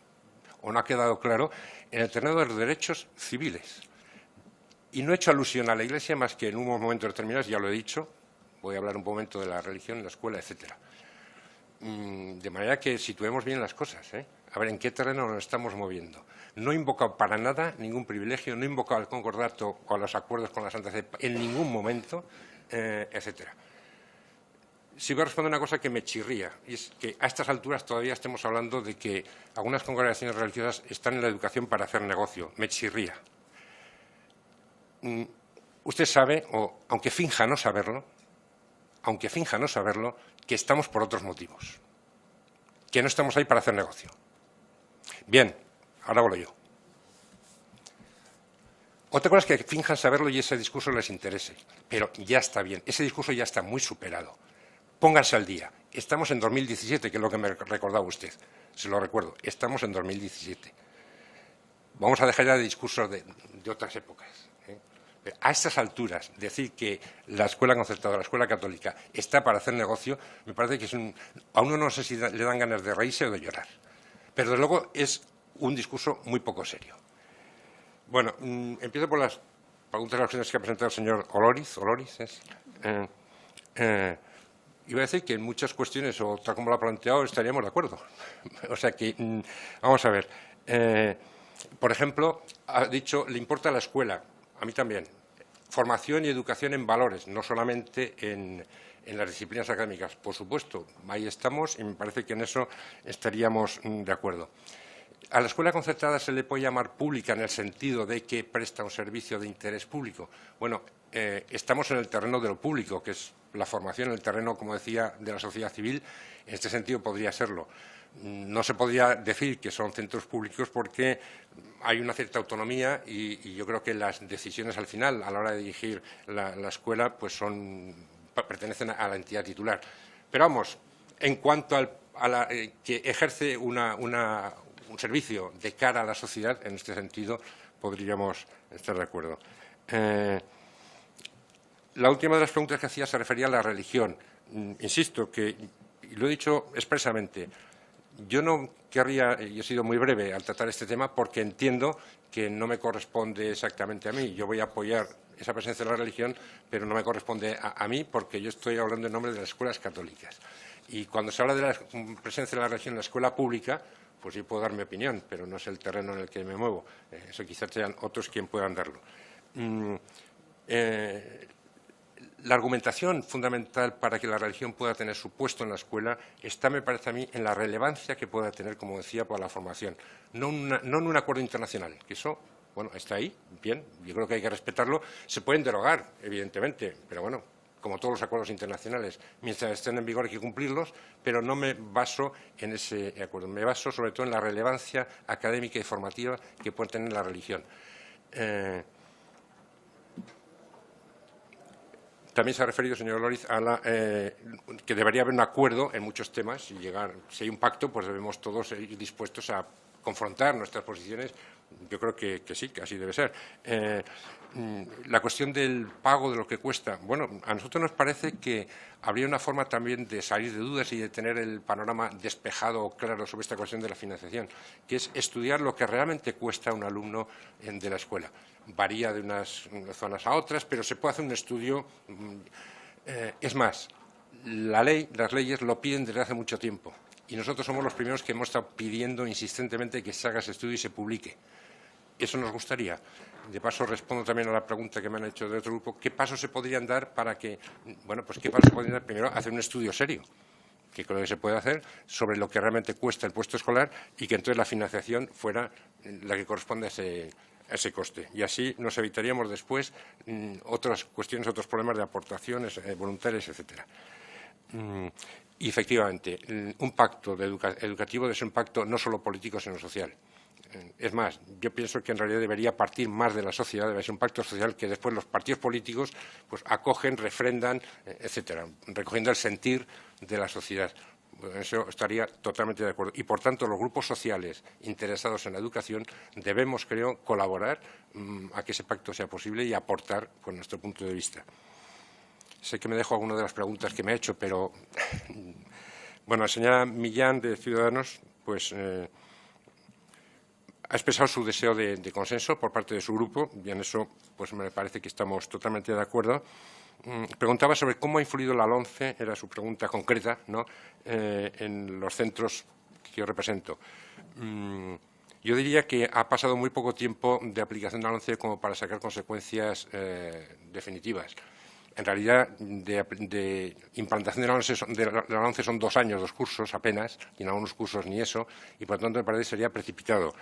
no ha quedado claro, en el terreno de los derechos civiles. Y no he hecho alusión a la Iglesia más que en un momento determinado, ya lo he dicho, voy a hablar un momento de la religión, la escuela, etcétera. De manera que situemos bien las cosas, a ver en qué terreno nos estamos moviendo. No he invocado para nada ningún privilegio, no he invocado el concordato o los acuerdos con la Santa Sede en ningún momento, etcétera. Sí voy a responder una cosa que me chirría, y es que a estas alturas todavía estemos hablando de que algunas congregaciones religiosas están en la educación para hacer negocio. Me chirría. Usted sabe, o aunque finja no saberlo, que estamos por otros motivos, que no estamos ahí para hacer negocio. Bien, Ahora hablo yo. Otra cosa es que finjan saberlo y ese discurso les interese, pero ya está bien, ese discurso ya está muy superado. Pónganse al día. Estamos en 2017, que es lo que me recordaba usted. Se lo recuerdo, estamos en 2017. Vamos a dejar ya de discursos de otras épocas. A estas alturas, decir que la escuela concertada, la escuela católica, está para hacer negocio, me parece que es a uno no sé si le dan ganas de reírse o de llorar. Pero, desde luego, es un discurso muy poco serio. Bueno, empiezo por las preguntas y acciones que ha presentado el señor Oloriz. Iba a decir que en muchas cuestiones, o tal como lo ha planteado, estaríamos de acuerdo. O sea que, vamos a ver. Por ejemplo, ha dicho, le importa la escuela. A mí también. Formación y educación en valores, no solamente en las disciplinas académicas. Por supuesto, ahí estamos y me parece que en eso estaríamos de acuerdo. A la escuela concertada se le puede llamar pública en el sentido de que presta un servicio de interés público. Bueno, estamos en el terreno de lo público, que es la formación en el terreno, como decía, de la sociedad civil. En este sentido podría serlo. No se podría decir que son centros públicos porque hay una cierta autonomía y yo creo que las decisiones al final, a la hora de dirigir la escuela, pues pertenecen a la entidad titular. Pero vamos, en cuanto a que ejerce un servicio de cara a la sociedad, en este sentido podríamos estar de acuerdo. La última de las preguntas que hacía se refería a la religión. Insisto que, y lo he dicho expresamente, yo no querría, y he sido muy breve al tratar este tema, porque entiendo que no me corresponde exactamente a mí. Yo voy a apoyar esa presencia de la religión, pero no me corresponde a mí, porque yo estoy hablando en nombre de las escuelas católicas. Y cuando se habla de la presencia de la religión en la escuela pública, pues yo puedo dar mi opinión, pero no es el terreno en el que me muevo. Eso quizás sean otros quienes puedan darlo. La argumentación fundamental para que la religión pueda tener su puesto en la escuela está, me parece a mí, en la relevancia que pueda tener, como decía, para la formación. No en un acuerdo internacional, que eso, bueno, está ahí, bien, yo creo que hay que respetarlo. Se pueden derogar, evidentemente, pero bueno, como todos los acuerdos internacionales, mientras estén en vigor hay que cumplirlos, pero no me baso en ese acuerdo. Me baso sobre todo en la relevancia académica y formativa que puede tener la religión. También se ha referido, señor Lóriz, a que debería haber un acuerdo en muchos temas y llegar, si hay un pacto, pues debemos todos ir dispuestos a confrontar nuestras posiciones. Yo creo que sí, que así debe ser. La cuestión del pago de lo que cuesta. Bueno, a nosotros nos parece que habría una forma también de salir de dudas y de tener el panorama despejado o claro sobre esta cuestión de la financiación, que es estudiar lo que realmente cuesta un alumno de la escuela. Varía de unas zonas a otras, pero se puede hacer un estudio. Es más, las leyes lo piden desde hace mucho tiempo y nosotros somos los primeros que hemos estado pidiendo insistentemente que se haga ese estudio y se publique. Eso nos gustaría. De paso, respondo también a la pregunta que me han hecho de otro grupo. ¿Qué pasos se podrían dar para que, bueno, pues qué pasos se podrían dar? Primero, hacer un estudio serio, que creo que se puede hacer, sobre lo que realmente cuesta el puesto escolar y que entonces la financiación fuera la que corresponde a ese coste. Y así nos evitaríamos después otras cuestiones, otros problemas de aportaciones voluntarias, etcétera. Y efectivamente, un pacto educativo debe ser un pacto no solo político, sino social. Es más, yo pienso que en realidad debería partir más de la sociedad, debe ser un pacto social que después los partidos políticos pues acogen, refrendan, etcétera, recogiendo el sentir de la sociedad. En eso estaría totalmente de acuerdo. Y, por tanto, los grupos sociales interesados en la educación debemos, creo, colaborar a que ese pacto sea posible y aportar con nuestro punto de vista. Sé que me dejo alguna de las preguntas que me ha hecho, pero, bueno, la señora Millán, de Ciudadanos, pues ha expresado su deseo de consenso por parte de su grupo y en eso pues me parece que estamos totalmente de acuerdo. Preguntaba sobre cómo ha influido la LOMCE, era su pregunta concreta, ¿no?, en los centros que yo represento. Yo diría que ha pasado muy poco tiempo de aplicación de la LOMCE como para sacar consecuencias definitivas. En realidad, de implantación de la LOMCE son 2 años, 2 cursos apenas, y en algunos cursos ni eso, y por lo tanto me parece que sería precipitado.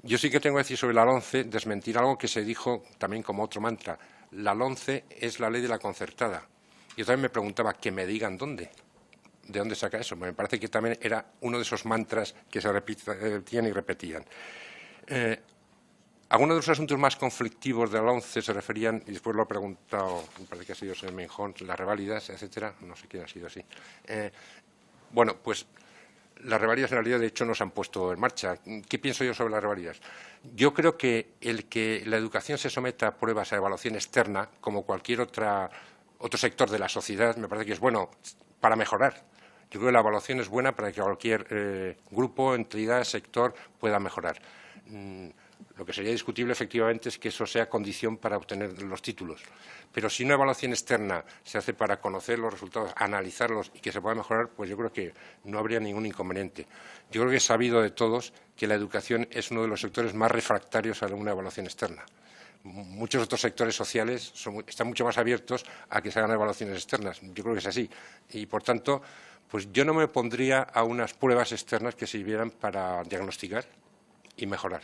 Yo sí que tengo que decir sobre la LOMCE, desmentir algo que se dijo también como otro mantra. La LOMCE es la ley de la concertada. Yo también me preguntaba que me digan dónde, de dónde saca eso. Me parece que también era uno de esos mantras que se repetían y repetían. Algunos de los asuntos más conflictivos de la ONCE se referían, y después lo ha preguntado, me parece que ha sido el señor Menjón, las reválidas, etcétera, no sé quién ha sido así. Bueno, pues las reválidas en realidad de hecho no se han puesto en marcha. ¿Qué pienso yo sobre las reválidas? Yo creo que el que la educación se someta a pruebas, a evaluación externa, como cualquier otro sector de la sociedad, me parece que es bueno para mejorar. Yo creo que la evaluación es buena para que cualquier grupo, entidad, sector pueda mejorar. Lo que sería discutible, efectivamente, es que eso sea condición para obtener los títulos. Pero si una evaluación externa se hace para conocer los resultados, analizarlos y que se pueda mejorar, pues yo creo que no habría ningún inconveniente. Yo creo que es sabido de todos que la educación es uno de los sectores más refractarios a una evaluación externa. Muchos otros sectores sociales están mucho más abiertos a que se hagan evaluaciones externas. Yo creo que es así. Y, por tanto, pues yo no me opondría a unas pruebas externas que sirvieran para diagnosticar y mejorar.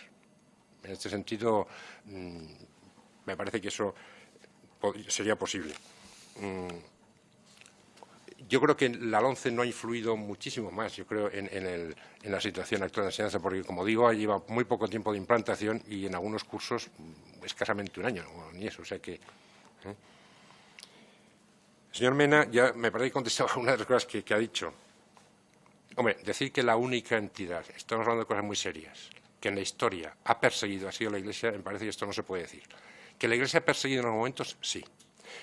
En este sentido, me parece que eso sería posible. Yo creo que la LOMCE no ha influido muchísimo más, yo creo, en la situación actual de la enseñanza, porque, como digo, lleva muy poco tiempo de implantación y en algunos cursos escasamente un año, o ni eso, o sea que... El señor Mena ya me parece que contestaba una de las cosas que ha dicho. Hombre, decir que la única entidad, estamos hablando de cosas muy serias, que en la historia ha perseguido, ha sido la Iglesia, me parece que esto no se puede decir. ¿Que la Iglesia ha perseguido en los momentos? Sí.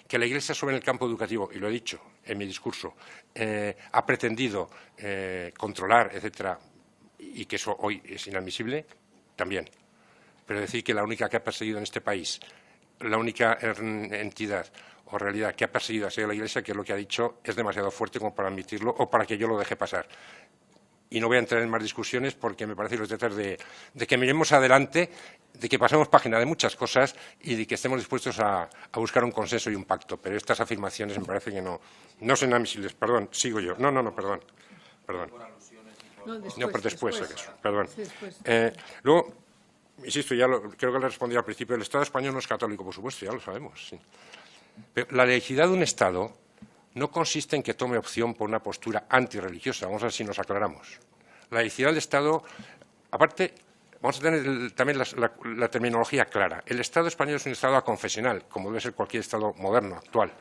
Que la Iglesia sobre el campo educativo, y lo he dicho en mi discurso, ha pretendido controlar, etcétera, y que eso hoy es inadmisible, también. Pero decir que la única que ha perseguido en este país, la única entidad o realidad que ha perseguido ha sido la Iglesia, que es lo que ha dicho, es demasiado fuerte como para admitirlo o para que yo lo deje pasar. Y no voy a entrar en más discusiones porque me parece que se trata de que miremos adelante, de que pasemos página de muchas cosas y de que estemos dispuestos a buscar un consenso y un pacto. Pero estas afirmaciones me parece que no son inadmisibles. Perdón, sigo yo. No, perdón. No, pero después. Perdón. Sí, luego, insisto, creo que le respondí al principio, el Estado español no es católico, por supuesto, ya lo sabemos. Sí. Pero la laicidad de un Estado no consiste en que tome opción por una postura antirreligiosa. Vamos a ver si nos aclaramos. La laicidad del Estado, aparte, vamos a tener también la terminología clara. El Estado español es un Estado aconfesional, como debe ser cualquier Estado moderno, actual.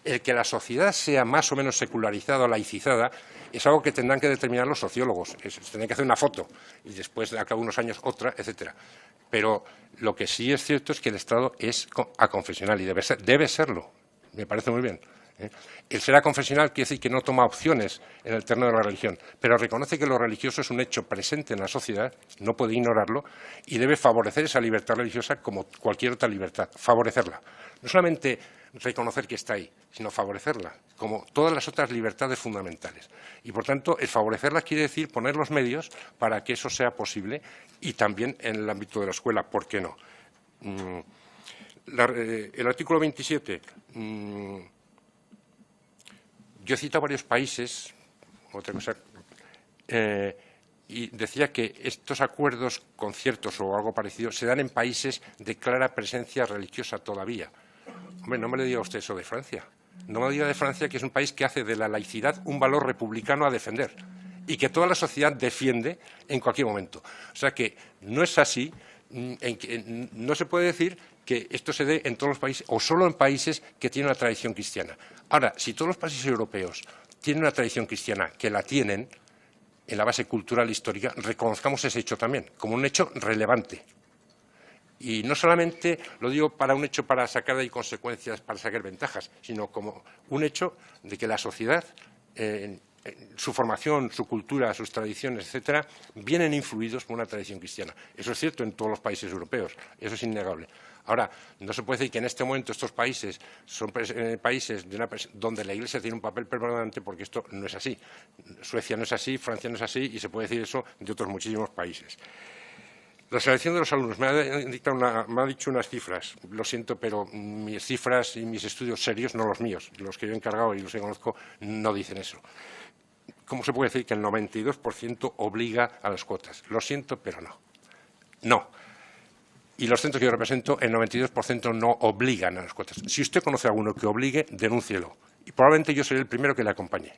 El que la sociedad sea más o menos secularizada o laicizada es algo que tendrán que determinar los sociólogos. Tendrán que hacer una foto y después, de cabo de unos años, otra, etcétera. Pero lo que sí es cierto es que el Estado es aconfesional y debe serlo. Me parece muy bien. El ser aconfesional quiere decir que no toma opciones en el terreno de la religión, pero reconoce que lo religioso es un hecho presente en la sociedad, no puede ignorarlo, y debe favorecer esa libertad religiosa como cualquier otra libertad, favorecerla. No solamente reconocer que está ahí, sino favorecerla, como todas las otras libertades fundamentales. Y, por tanto, el favorecerla quiere decir poner los medios para que eso sea posible y también en el ámbito de la escuela, ¿por qué no? El artículo 27... Yo he citado varios países, otra cosa, y decía que estos acuerdos, conciertos o algo parecido, se dan en países de clara presencia religiosa todavía. Hombre, no me le diga usted eso de Francia. No me diga de Francia, que es un país que hace de la laicidad un valor republicano a defender y que toda la sociedad defiende en cualquier momento. O sea que no es así, no se puede decir que esto se dé en todos los países o solo en países que tienen una tradición cristiana. Ahora, si todos los países europeos tienen una tradición cristiana, que la tienen en la base cultural e histórica, reconozcamos ese hecho también como un hecho relevante. Y no solamente lo digo para un hecho para sacar de ahí consecuencias, para sacar ventajas, sino como un hecho de que la sociedad, su formación, su cultura, sus tradiciones, etcétera, vienen influidos por una tradición cristiana. Eso es cierto en todos los países europeos, eso es innegable. Ahora, no se puede decir que en este momento estos países son países donde la Iglesia tiene un papel preponderante, porque esto no es así. Suecia no es así, Francia no es así, y se puede decir eso de otros muchísimos países. La selección de los alumnos. Me ha dicho unas cifras. Lo siento, pero mis cifras y mis estudios serios, no los míos, los que yo he encargado y los que conozco, no dicen eso. ¿Cómo se puede decir que el 92% obliga a las cuotas? Lo siento, pero no. No. Y los centros que yo represento, el 92% no obligan a las cuotas. Si usted conoce a alguno que obligue, denúncielo. Y probablemente yo seré el primero que le acompañe.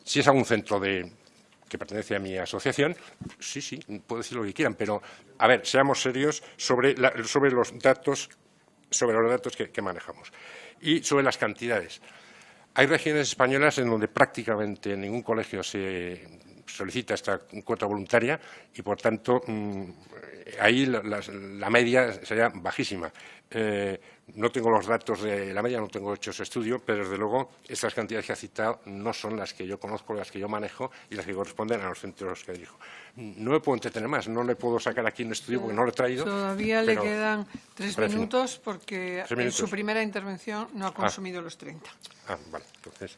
Si es algún centro que pertenece a mi asociación, sí, puedo decir lo que quieran, pero, a ver, seamos serios sobre los datos que manejamos. Y sobre las cantidades. Hay regiones españolas en donde prácticamente en ningún colegio se solicita esta cuota voluntaria y, por tanto, ahí la media sería bajísima. No tengo los datos de la media, no tengo hecho ese estudio, pero, desde luego, estas cantidades que ha citado no son las que yo conozco, las que yo manejo y las que corresponden a los centros que dirijo. No me puedo entretener más, no le puedo sacar aquí un estudio porque no lo he traído. Todavía le quedan 3 minutos porque en su primera intervención no ha consumido los 30. Vale, entonces,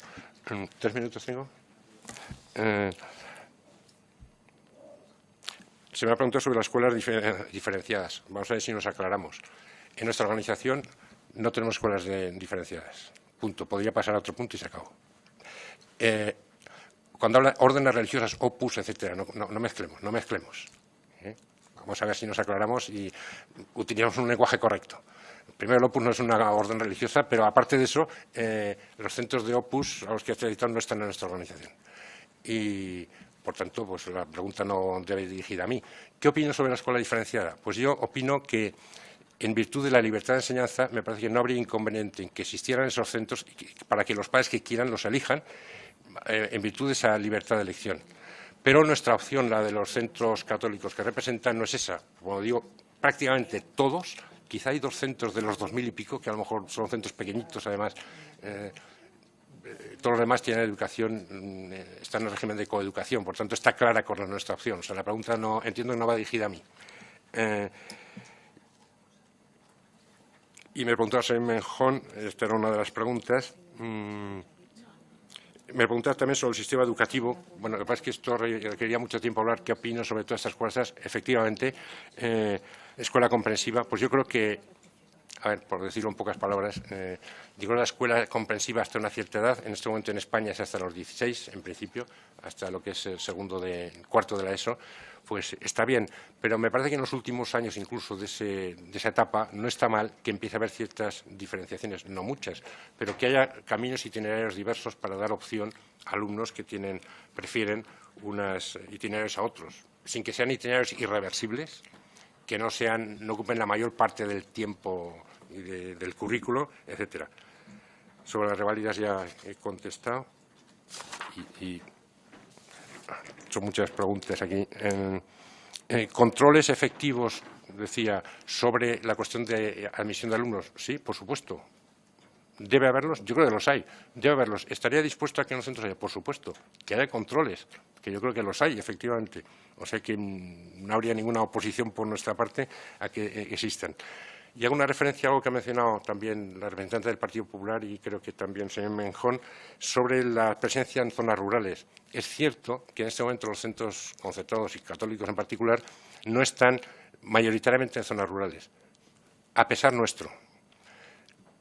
3 minutos tengo. Se me ha preguntado sobre las escuelas diferenciadas. Vamos a ver si nos aclaramos. En nuestra organización no tenemos escuelas diferenciadas. Punto. Podría pasar a otro punto y se acabó. Cuando habla de órdenes religiosas, opus, etcétera, no mezclemos. Vamos a ver si nos aclaramos y utilizamos un lenguaje correcto. Primero, el opus no es una orden religiosa, pero, aparte de eso, los centros de opus a los que estoy citando no están en nuestra organización. Y, por tanto, pues la pregunta no debe ir dirigida a mí. ¿Qué opino sobre la escuela diferenciada? Pues yo opino que, en virtud de la libertad de enseñanza, me parece que no habría inconveniente en que existieran esos centros para que los padres que quieran los elijan en virtud de esa libertad de elección. Pero nuestra opción, la de los centros católicos que representan, no es esa. Como digo, prácticamente todos, quizá hay 2 centros de los 2000 y pico, que a lo mejor son centros pequeñitos, además. Todos los demás tienen educación, están en el régimen de coeducación, por tanto está clara con nuestra opción. O sea, la pregunta entiendo que no va dirigida a mí. Y me preguntaba sobre Menjón, esta era una de las preguntas. Me preguntaba también sobre el sistema educativo. Bueno, lo que pasa es que esto requería mucho tiempo hablar. ¿Qué opino sobre todas estas cosas? Efectivamente, escuela comprensiva, pues yo creo que, a ver, por decirlo en pocas palabras, yo creo que la escuela comprensiva hasta una cierta edad, en este momento en España es hasta los 16, en principio, hasta lo que es el cuarto de la ESO, pues está bien. Pero me parece que en los últimos años, incluso de esa etapa, no está mal que empiece a haber ciertas diferenciaciones, no muchas, pero que haya caminos itinerarios diversos para dar opción a alumnos que prefieren unos itinerarios a otros, sin que sean itinerarios irreversibles, que no ocupen la mayor parte del tiempo del currículo, etcétera. Sobre las reválidas ya he contestado y son muchas preguntas aquí. Controles efectivos, decía, sobre la cuestión de admisión de alumnos. Sí, por supuesto. ¿Debe haberlos? Yo creo que los hay. Debe haberlos. ¿Estaría dispuesto a que en los centros haya? Por supuesto. Que haya controles, que yo creo que los hay, efectivamente. O sea que no habría ninguna oposición por nuestra parte a que existan. Y hago una referencia a algo que ha mencionado también la representante del Partido Popular y creo que también el señor Menjón, sobre la presencia en zonas rurales. Es cierto que en este momento los centros concertados y católicos en particular no están mayoritariamente en zonas rurales, a pesar nuestro,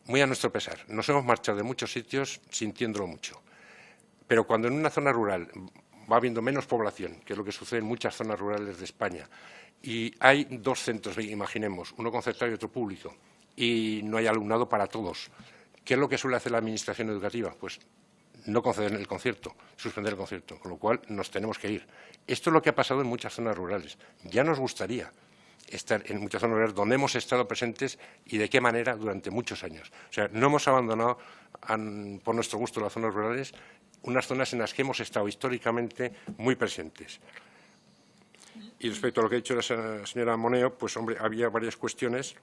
muy a nuestro pesar. Nos hemos marchado de muchos sitios sintiéndolo mucho. Pero cuando en una zona rural va habiendo menos población, que es lo que sucede en muchas zonas rurales de España, y hay 2 centros, imaginemos, uno concertado y otro público, y no hay alumnado para todos, ¿qué es lo que suele hacer la Administración educativa? Pues no conceder el concierto, suspender el concierto, con lo cual nos tenemos que ir. Esto es lo que ha pasado en muchas zonas rurales. Ya nos gustaría estar en muchas zonas rurales donde hemos estado presentes y de qué manera durante muchos años. O sea, no hemos abandonado por nuestro gusto las zonas rurales, unas zonas en las que hemos estado históricamente muy presentes. Y respecto a lo que ha dicho la señora Moneo, pues, hombre, había varias cuestiones.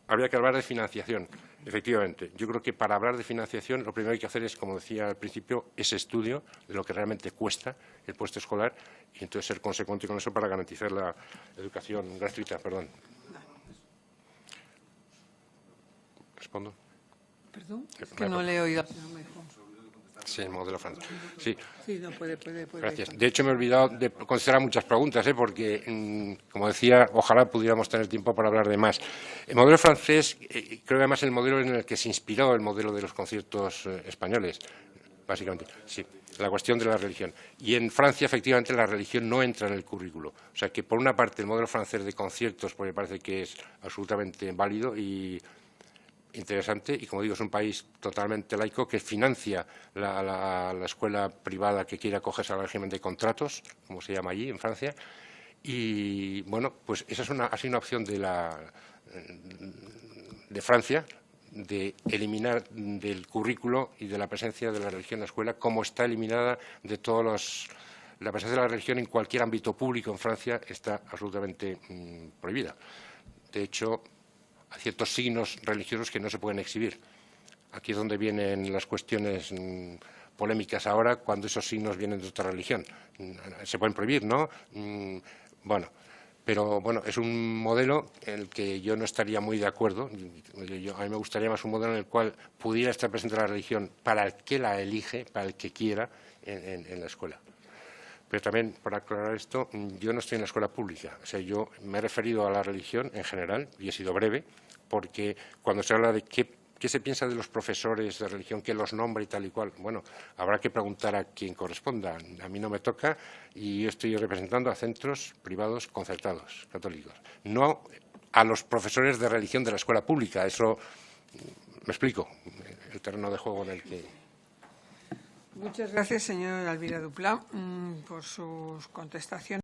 Habría que hablar de financiación, efectivamente. Yo creo que para hablar de financiación lo primero que hay que hacer es, como decía al principio, ese estudio de lo que realmente cuesta el puesto escolar y entonces ser consecuente con eso para garantizar la educación gratuita. Perdón. ¿Respondo? Perdón, es que no le he oído. Sí, el modelo francés. Sí. Sí, no, puede. Gracias. De hecho, me he olvidado de considerar muchas preguntas, porque, como decía, ojalá pudiéramos tener tiempo para hablar de más. El modelo francés, creo que además es el modelo en el que se inspiró el modelo de los conciertos españoles, básicamente. Sí, la cuestión de la religión. Y en Francia, efectivamente, la religión no entra en el currículo. O sea que, por una parte, el modelo francés de conciertos, pues me parece que es absolutamente válido y interesante y, como digo, es un país totalmente laico que financia la escuela privada que quiere acogerse al régimen de contratos, como se llama allí en Francia. Y, bueno, pues esa ha sido una opción de Francia, de eliminar del currículo y de la presencia de la religión en la escuela, como está eliminada de la presencia de la religión en cualquier ámbito público en Francia está absolutamente prohibida. De hecho, hay ciertos signos religiosos que no se pueden exhibir. Aquí es donde vienen las cuestiones polémicas ahora, cuando esos signos vienen de otra religión. Se pueden prohibir, ¿no? Bueno, pero bueno, es un modelo en el que yo no estaría muy de acuerdo. A mí me gustaría más un modelo en el cual pudiera estar presente la religión para el que la elige, para el que quiera en la escuela. Pero también, para aclarar esto, yo no estoy en la escuela pública. O sea, yo me he referido a la religión en general, y he sido breve, porque cuando se habla de qué se piensa de los profesores de religión, que los nombra y tal y cual, bueno, habrá que preguntar a quien corresponda. A mí no me toca y yo estoy representando a centros privados concertados, católicos. No a los profesores de religión de la escuela pública. Eso, me explico, el terreno de juego en el que... Muchas gracias, señor Alvira Duplá, por sus contestaciones.